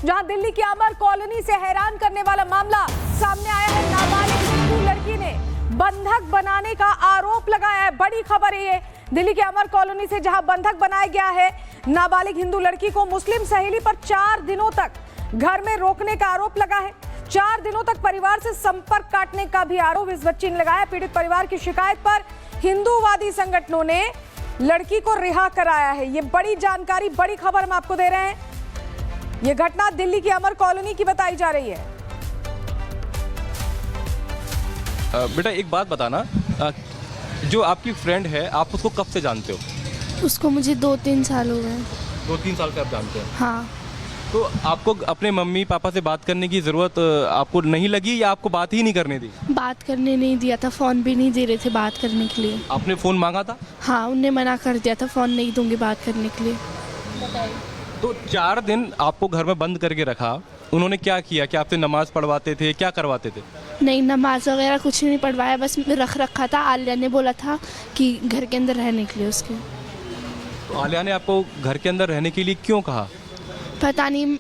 जहां दिल्ली की अमर कॉलोनी से हैरान करने वाला मामला सामने आया है। नाबालिग हिंदू लड़की ने बंधक बनाने का आरोप लगाया है। बड़ी खबर है ये, दिल्ली के अमर कॉलोनी से जहां बंधक बनाया गया है नाबालिग हिंदू लड़की को, मुस्लिम सहेली पर 4 दिनों तक घर में रोकने का आरोप लगा है। 4 दिनों तक परिवार से संपर्क काटने का भी आरोप इस बच्ची ने लगाया। पीड़ित परिवार की शिकायत पर हिंदूवादी संगठनों ने लड़की को रिहा कराया है। ये बड़ी जानकारी, बड़ी खबर हम आपको दे रहे हैं। ये घटना दिल्ली की अमर कॉलोनी की बताई जा रही है। बेटा एक बात बताना, जो आपकी फ्रेंड है आप उसको कब से जानते हो? उसको मुझे 2-3 साल हो गए। 2-3 साल से आप जानते हैं? हाँ। तो आपको अपने मम्मी पापा से बात करने की ज़रूरत आपको नहीं लगी या आपको बात ही नहीं करने दी? बात करने नहीं दिया था, फ़ोन भी नहीं दे रहे थे बात करने के लिए। आपने फ़ोन मांगा था? हाँ, उनने मना कर दिया था, फ़ोन नहीं दूंगी बात करने के लिए। तो 4 दिन आपको घर में बंद करके रखा, उन्होंने क्या किया? क्या आपसे नमाज़ पढ़वाते थे, क्या करवाते थे? नहीं, नमाज वगैरह कुछ नहीं पढ़वाया, बस रख रखा था। आलिया ने बोला था कि घर के अंदर रहने के लिए उसके। तो आलिया ने आपको घर के अंदर रहने के लिए क्यों कहा? पता नहीं,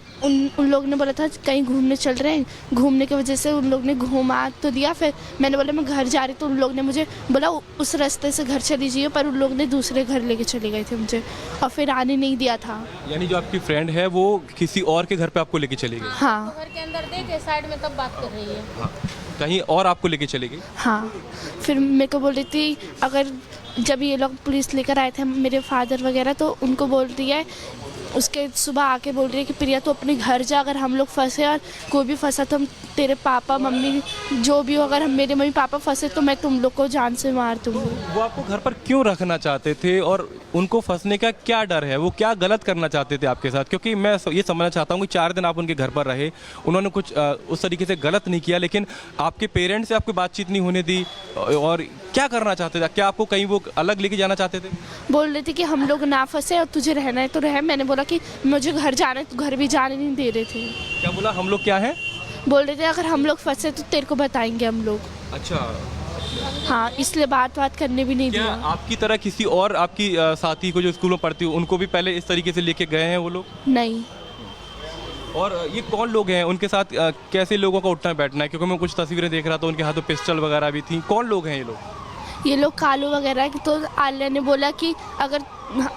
उन लोग ने बोला था कहीं घूमने चल रहे हैं, घूमने की वजह से उन लोग ने घुमा तो दिया। फिर मैंने बोला मैं घर जा रही, तो उन लोग ने मुझे बोला उस रास्ते से घर चली जाइए, पर उन लोग ने दूसरे घर लेके चले गए थे मुझे और फिर आने नहीं दिया था। यानी जो आपकी फ्रेंड है वो किसी और के घर पे आपको लेके चली गई? हाँ। घर के अंदर देखे साइड में तब बात कर रही है। हाँ। कहीं और आपको लेके चली गई? हाँ। फिर मेरे को बोल रही थी, अगर जब ये लोग पुलिस लेकर आए थे मेरे फादर वगैरह, तो उनको बोल रही है, उसके सुबह आके बोल रही है कि प्रिया तो अपने घर जा, अगर हम लोग फंसे और कोई भी फंसा तो हम तेरे पापा मम्मी जो भी हो, अगर हम मेरे मम्मी पापा फंसे तो मैं तुम लोग को जान से मार दूँगी। वो आपको घर पर क्यों रखना चाहते थे और उनको फंसने का क्या डर है? वो क्या गलत करना चाहते थे आपके साथ? क्योंकि मैं ये समझना चाहता हूँ कि 4 दिन आप उनके घर पर रहे, उन्होंने कुछ उस तरीके से गलत नहीं किया, लेकिन आपके पेरेंट्स से आपकी बातचीत नहीं होने दी। और क्या करना चाहते थे? क्या आपको कहीं वो अलग लेके जाना चाहते थे? बोल रहे थे कि हम लोग ना फंसे और तुझे रहना है तो रह। मैंने बोला कि मुझे घर जाना है, तो घर भी जाने नहीं दे रहे थे। क्या बोला? हम लोग क्या हैं? बोल रहे थे अगर हम लोग फंसे तो तेरे को बताएंगे हम लोग। अच्छा। हाँ, इसलिए बात करने भी नहीं क्या दिया। आपकी तरह किसी और आपकी साथी को जो स्कूल में पढ़ती हो उनको भी पहले इस तरीके से लेके गए हैं वो लोग? नहीं। और ये कौन लोग हैं? उनके साथ कैसे लोगों का उठना बैठना है? क्योंकि मैं कुछ तस्वीरें देख रहा था, उनके हाथों पिस्टल वगैरह भी थी। कौन लोग हैं ये लोग? ये लोग कालू वगैरह। तो आलिया ने बोला कि अगर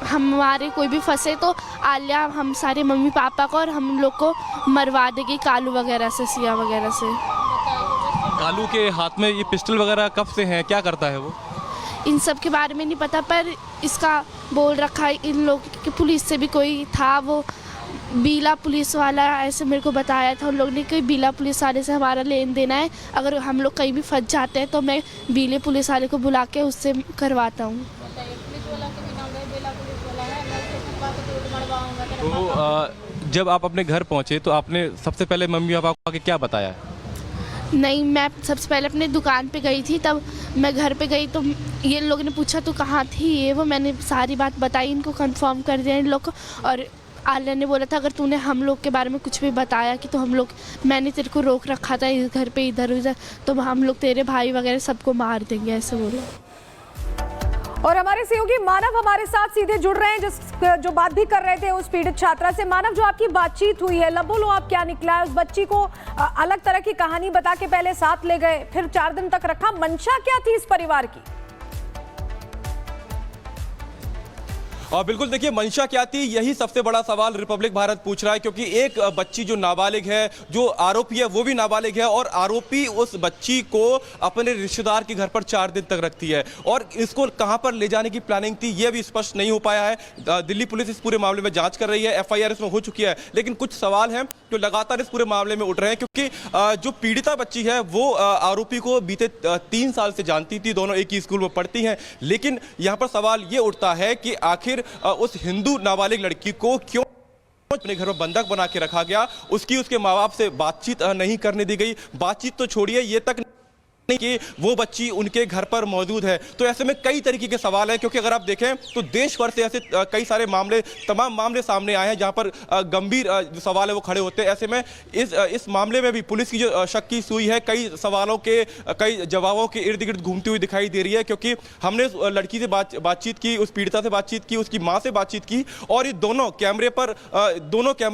हमारे कोई भी फंसे तो आलिया हम सारे मम्मी पापा को और हम लोग को मरवा देगी कालू वगैरह से, सिया वगैरह से। कालू के हाथ में ये पिस्टल वगैरह कब से हैं? क्या करता है वो? इन सब के बारे में नहीं पता, पर इसका बोल रखा है इन लोग की पुलिस से भी कोई था, वो बीला पुलिस वाला, ऐसे मेरे को बताया था उन लोग ने कि बीला पुलिस वाले से हमारा लेन देना है, अगर हम लोग कहीं भी फंस जाते हैं तो मैं बीले पुलिस वाले को बुला के उससे करवाता हूँ। तो जब आप अपने घर पहुँचे तो आपने सबसे पहले मम्मी पापा को आके क्या बताया? नहीं, मैं सबसे पहले अपने दुकान पे गई थी, तब मैं घर पे गई तो ये लोग ने पूछा तो कहाँ थी ये वो, मैंने सारी बात बताई, इनको कंफर्म कर दिया इन लोग को। और आलिया ने बोला था अगर तूने हम लोग के बारे में कुछ भी बताया कि तो हम लोग, मैंने तेरे को रोक रखा था इस घर पे इधर उधर, तो हम लोग तेरे भाई वगैरह सबको मार देंगे, ऐसे बोला। और हमारे सहयोगी मानव हमारे साथ सीधे जुड़ रहे हैं, जो बात भी कर रहे थे उस पीड़ित छात्रा से। मानव, जो आपकी बातचीत हुई है, लब बोलो आप, क्या निकला है? उस बच्ची को अलग तरह की कहानी बता के पहले साथ ले गए, फिर 4 दिन तक रखा, मंशा क्या थी इस परिवार की? और बिल्कुल देखिए, मंशा क्या थी, यही सबसे बड़ा सवाल रिपब्लिक भारत पूछ रहा है, क्योंकि एक बच्ची जो नाबालिग है, जो आरोपी है वो भी नाबालिग है, और आरोपी उस बच्ची को अपने रिश्तेदार के घर पर 4 दिन तक रखती है, और इसको कहां पर ले जाने की प्लानिंग थी ये भी स्पष्ट नहीं हो पाया है। दिल्ली पुलिस इस पूरे मामले में जांच कर रही है, FIR इसमें हो चुकी है, लेकिन कुछ सवाल हैं जो लगातार इस पूरे मामले में उठ रहे हैं, क्योंकि जो पीड़िता बच्ची है वो आरोपी को बीते 3 साल से जानती थी, दोनों एक ही स्कूल में पढ़ती हैं, लेकिन यहां पर सवाल ये उठता है कि आखिर उस हिंदू नाबालिग लड़की को क्यों अपने घर में बंधक बना के रखा गया? उसके माँ बाप से बातचीत नहीं करने दी गई। बातचीत तो छोड़िए, ये तक कि वो बच्ची उनके घर पर मौजूद है। तो ऐसे में कई तरीके के सवाल हैं, क्योंकि अगर आप देखें तो देश भर से ऐसे कई सारे मामले, तमाम मामले सामने आए हैं जहां पर गंभीर जो सवाल है वो खड़े होते हैं। ऐसे में इस मामले में भी पुलिस की जो शक की सुई है कई सवालों के, कई जवाबों के इर्द गिर्द घूमती हुई दिखाई दे रही है, क्योंकि हमने उस लड़की से बातचीत की, उस पीड़िता से बातचीत की, उसकी माँ से बातचीत की, और ये दोनों कैमरे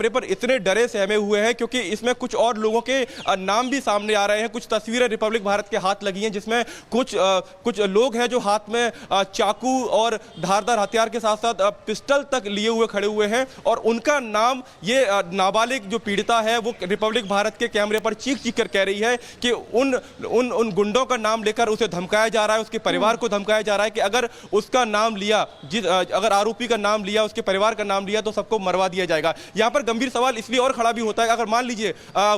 पर इतने डरे सहमे हुए हैं क्योंकि इसमें कुछ और लोगों के नाम भी सामने आ रहे हैं। कुछ तस्वीरें रिपब्लिक भारत के हाथ लगी हैं जिसमें कुछ लोग हैं जो हाथ में चाकू और धारदार हथियार के साथ साथ पिस्टल तक लिए हुए खड़े हुए हैं, और उनका नाम, ये नाबालिग जो पीड़िता है वो रिपब्लिक भारत के कैमरे पर चीख चीख कर कह रही है कि उन गुंडों का नाम लेकर उसे धमकाया जा रहा है, उसके परिवार को धमकाया जा रहा है कि अगर उसका नाम लिया, अगर आरोपी का नाम लिया, उसके परिवार का नाम लिया तो सबको मरवा दिया जाएगा। यहां पर गंभीर सवाल इसलिए और खड़ा भी होता है, अगर मान लीजिए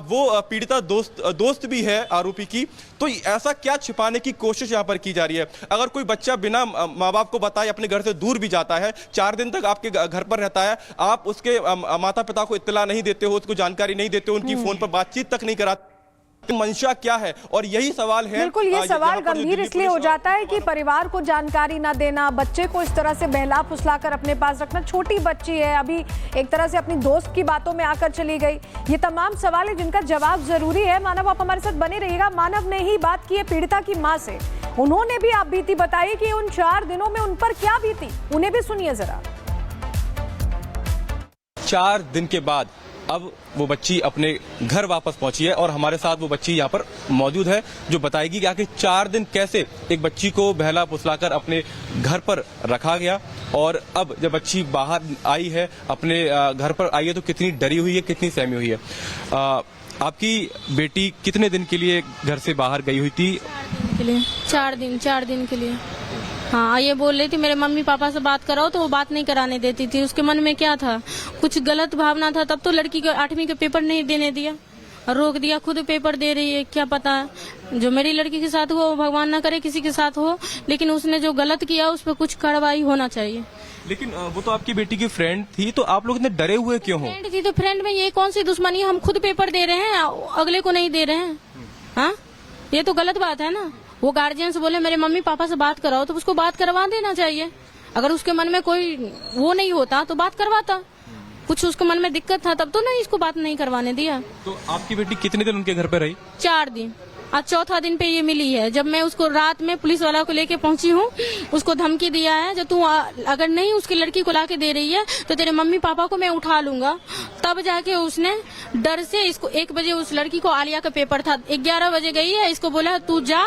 वो पीड़िता दोस्त भी है आरोपी की, तो ऐसा क्या छिपाने की कोशिश यहां पर की जा रही है? अगर कोई बच्चा बिना माँ बाप को बताए अपने घर से दूर भी जाता है, 4 दिन तक आपके घर पर रहता है, आप उसके माता पिता को इत्तला नहीं देते हो, उसको जानकारी नहीं देते हो, उनकी फोन पर बातचीत तक नहीं कराते, तो मंशा क्या है? और यही सवाल है। बिल्कुल, ये सवाल गंभीर इसलिए हो जाता है कि परिवार को जानकारी ना देना, बच्चे को इस तरह से बहला फुसलाकर अपने पास रखना, छोटी बच्ची है, अभी एक तरह से अपनी दोस्त की बातों में आकर चली गई, ये तमाम सवाल है जिनका जवाब जरूरी है। मानव, आप हमारे साथ बने रहिएगा। मानव ने ही बात की है पीड़िता की माँ से, उन्होंने भी आप बीती बताई कि उन 4 दिनों में उन पर क्या बीती, उन्हें भी सुनिए जरा। 4 दिन के बाद अब वो बच्ची अपने घर वापस पहुंची है, और हमारे साथ वो बच्ची यहाँ पर मौजूद है जो बताएगी कि आखिर 4 दिन कैसे एक बच्ची को बहला फुसलाकर अपने घर पर रखा गया, और अब जब बच्ची बाहर आई है, अपने घर पर आई है, तो कितनी डरी हुई है, कितनी सहमी हुई है। आपकी बेटी कितने दिन के लिए घर से बाहर गई हुई थी? 4 दिन के लिए। हाँ, ये बोल रही थी मेरे मम्मी पापा से बात कराओ, तो वो बात नहीं कराने देती थी। उसके मन में क्या था, कुछ गलत भावना था, तब तो लड़की को 8वीं के पेपर नहीं देने दिया और रोक दिया। खुद पेपर दे रही है, क्या पता जो मेरी लड़की के साथ हो, भगवान ना करे किसी के साथ हो, लेकिन उसने जो गलत किया उस पर कुछ कार्रवाई होना चाहिए। लेकिन वो तो आपकी बेटी की फ्रेंड थी, तो आप लोग इतने डरे हुए क्यों हो? फ्रेंड थी तो फ्रेंड में ये कौन सी दुश्मनी है? हम खुद पेपर दे रहे हैं, अगले को नहीं दे रहे हैं। हाँ, ये तो गलत बात है ना। वो गार्जियन से बोले मेरे मम्मी पापा से बात कराओ, तो उसको बात करवा देना चाहिए। अगर उसके मन में कोई वो नहीं होता तो बात करवाता, कुछ उसके मन में दिक्कत था तब तो नहीं, इसको बात नहीं करवाने दिया। तो आपकी बेटी कितने दिन उनके घर पे रही? 4 दिन। आज 4था दिन पे ये मिली है। जब मैं उसको रात में पुलिस वाला को लेके पहुंची हूँ, उसको धमकी दिया है, जब तू अगर नहीं उसकी लड़की को लाके दे रही है तो तेरे मम्मी पापा को मैं उठा लूंगा। तब जाके उसने डर से इसको 1 बजे, उस लड़की को आलिया का पेपर था, 11 बजे गई है, इसको बोला तू जा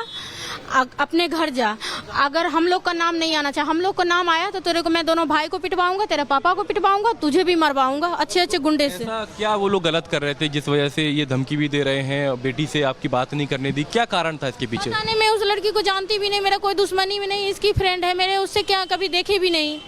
अपने घर जा, अगर हम लोग का नाम नहीं आना चाहिए, हम लोग का नाम आया तो तेरे को मैं दोनों भाई को पिटवाऊंगा, तेरे पापा को पिटवाऊंगा, तुझे भी मरवाऊंगा अच्छे गुंडे से। क्या वो लोग गलत कर रहे थे जिस वजह से ये धमकी भी दे रहे हैं, बेटी से आपकी बात नहीं करने दी? क्या कारण था इसके पीछे? पता नहीं, मैं उस लड़की को जानती भी नहीं, मेरा कोई दुश्मनी भी नहीं, इसकी फ्रेंड है, मेरे उससे क्या कभी देखी भी नहीं।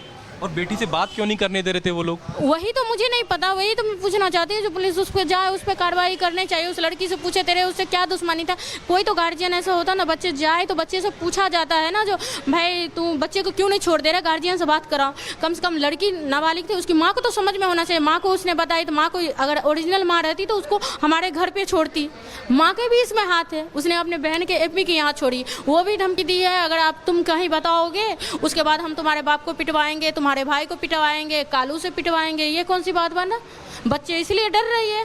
और बेटी से बात क्यों नहीं करने दे रहे थे वो लोग? वही तो मुझे नहीं पता, वही तो मैं पूछना चाहती हूँ। जो पुलिस उस पर जाए, उस पर कार्रवाई करनी चाहिए, उस लड़की से पूछे तेरे उससे क्या दुश्मनी था। कोई तो गार्जियन ऐसा होता ना, बच्चे जाए तो बच्चे से पूछा जाता है ना, जो भाई तू बच्चे को क्यों नहीं छोड़ दे रहा, गार्जियन से बात कराओ। कम से कम लड़की नाबालिग थी, उसकी माँ को तो समझ में होना चाहिए। माँ को उसने बताई तो माँ को, अगर ओरिजिनल माँ रहती तो उसको हमारे घर पे छोड़ती। माँ के भी इसमें हाथ है, उसने अपने बहन के एपी के यहाँ छोड़ी, वो भी धमकी दी है अगर आप तुम कहीं बताओगे उसके बाद हम तुम्हारे बाप को पिटवाएंगे, तुम्हारे भाई को पिटवाएंगे, कालू से पिटवाएंगे। ये कौन सी बात बना? बच्चे इसलिए डर रही है।